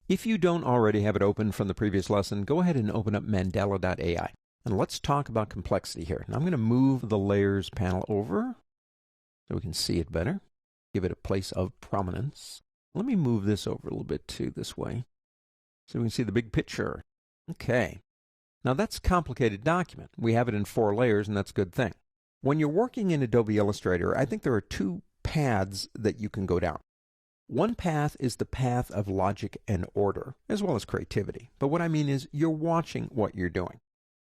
If you don't already have it open from the previous lesson, go ahead and open up Mandala.ai. And let's talk about complexity here. Now I'm going to move the layers panel over so we can see it better. Give it a place of prominence. Let me move this over a little bit too this way so we can see the big picture. Okay. Now that's a complicated document. We have it in 4 layers, and that's a good thing. When you're working in Adobe Illustrator, I think there are 2 paths that you can go down. One path is the path of logic and order, as well as creativity. But what I mean is you're watching what you're doing.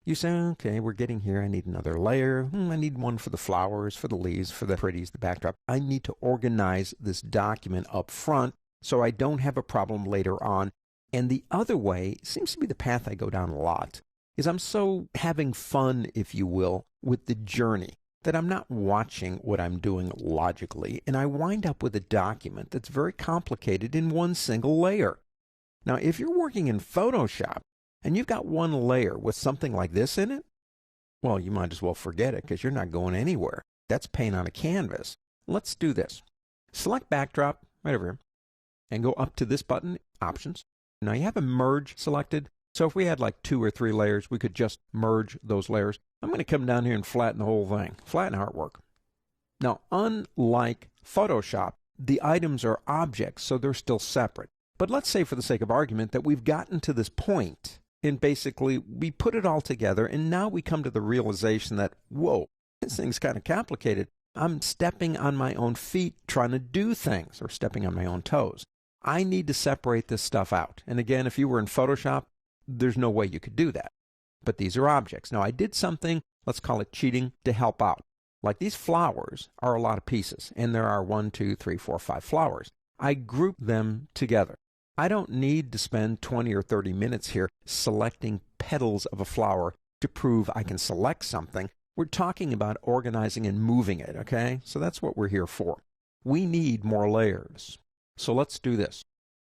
You say, okay, we're getting here. I need another layer. I need one for the flowers, for the leaves, for the pretties, the backdrop. I need to organize this document up front so I don't have a problem later on. And the other way seems to be the path I go down a lot, is I'm so having fun, if you will, with the journey that I'm not watching what I'm doing logically, and I wind up with a document that's very complicated in one single layer. Now, if you're working in Photoshop and you've got one layer with something like this in it, well, you might as well forget it because you're not going anywhere. That's paint on a canvas. Let's do this. Select Backdrop right over here and go up to this button, Options. Now, you have a Merge selected. So if we had like 2 or 3 layers, we could just merge those layers. I'm going to come down here and flatten the whole thing. Flatten artwork. Now, unlike Photoshop, the items are objects, so they're still separate. But let's say for the sake of argument that we've gotten to this point, and basically we put it all together, and now we come to the realization that, whoa, this thing's kind of complicated. I'm stepping on my own feet trying to do things, or stepping on my own toes. I need to separate this stuff out. And again, if you were in Photoshop, there's no way you could do that. But these are objects. Now, I did something, let's call it cheating, to help out. Like these flowers are a lot of pieces, and there are 1, 2, 3, 4, 5 flowers. I grouped them together. I don't need to spend 20 or 30 minutes here selecting petals of a flower to prove I can select something. We're talking about organizing and moving it, okay? So that's what we're here for. We need more layers. So let's do this.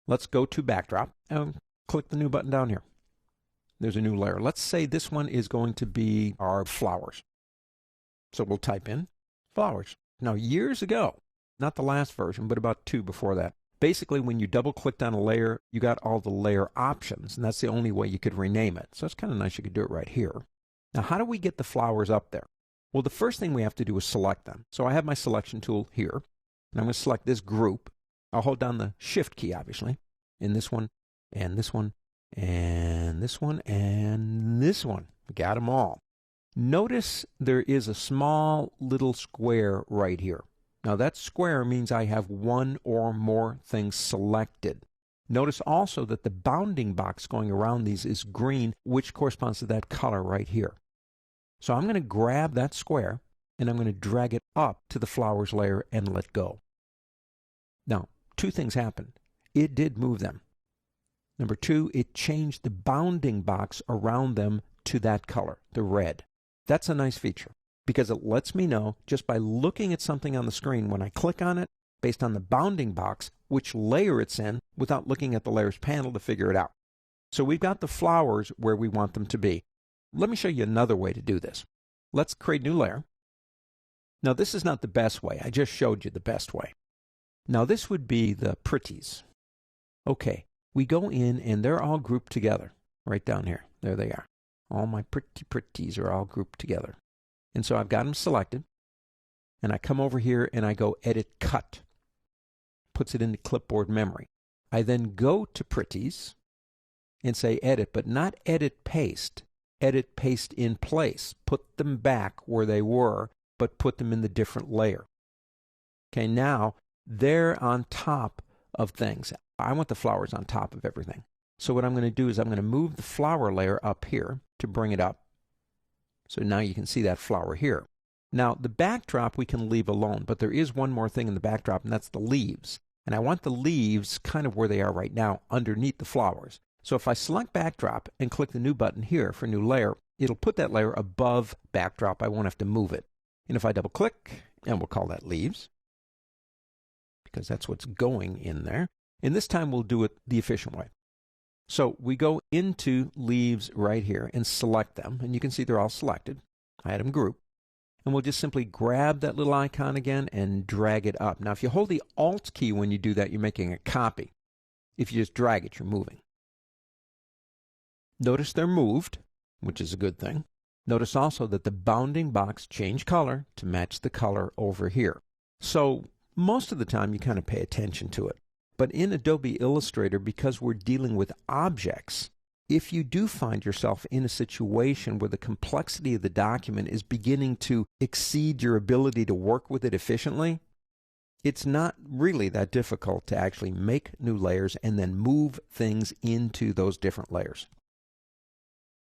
Let's go to Backdrop and click the new button down here. There's a new layer. Let's say this one is going to be our flowers. So we'll type in flowers. Now, years ago, not the last version, but about 2 before that, basically when you double-clicked on a layer, you got all the layer options, and that's the only way you could rename it. So it's kind of nice you could do it right here. Now, how do we get the flowers up there? Well, the first thing we have to do is select them. So I have my selection tool here, and I'm going to select this group. I'll hold down the Shift key, obviously, in this one, and this one, and this one, and this one. Got them all. Notice there is a small little square right here. Now that square means I have 1 or more things selected. Notice also that the bounding box going around these is green, which corresponds to that color right here. So I'm going to grab that square, and I'm going to drag it up to the flowers layer and let go. Now, 2 things happened. It did move them. Number 2, it changed the bounding box around them to that color, the red. That's a nice feature because it lets me know just by looking at something on the screen when I click on it, based on the bounding box, which layer it's in without looking at the layers panel to figure it out. So we've got the flowers where we want them to be. Let me show you another way to do this. Let's create a new layer. Now this is not the best way. I just showed you the best way. Now this would be the pretties. Okay. We go in and they're all grouped together right down here. There they are. All my pretties are all grouped together. And so I've got them selected. And I come over here and I go Edit Cut. Puts it into clipboard memory. I then go to pretties and say Edit, but not Edit Paste. Edit Paste in place. Put them back where they were, but put them in the different layer. Okay, now they're on top of things. I want the flowers on top of everything. So what I'm going to do is I'm going to move the flower layer up here to bring it up. So now you can see that flower here. Now the backdrop we can leave alone, but there is one more thing in the backdrop, and that's the leaves. And I want the leaves kind of where they are right now, underneath the flowers. So if I select Backdrop and click the new button here for New Layer, it'll put that layer above Backdrop. I won't have to move it. And if I double click, and we'll call that Leaves, because that's what's going in there. And this time we'll do it the efficient way. So we go into Leaves right here and select them. And you can see they're all selected. I had them grouped. And we'll just simply grab that little icon again and drag it up. Now, if you hold the Alt key when you do that, you're making a copy. If you just drag it, you're moving. Notice they're moved, which is a good thing. Notice also that the bounding box changed color to match the color over here. So most of the time you kind of pay attention to it. But in Adobe Illustrator, because we're dealing with objects, if you do find yourself in a situation where the complexity of the document is beginning to exceed your ability to work with it efficiently, it's not really that difficult to actually make new layers and then move things into those different layers.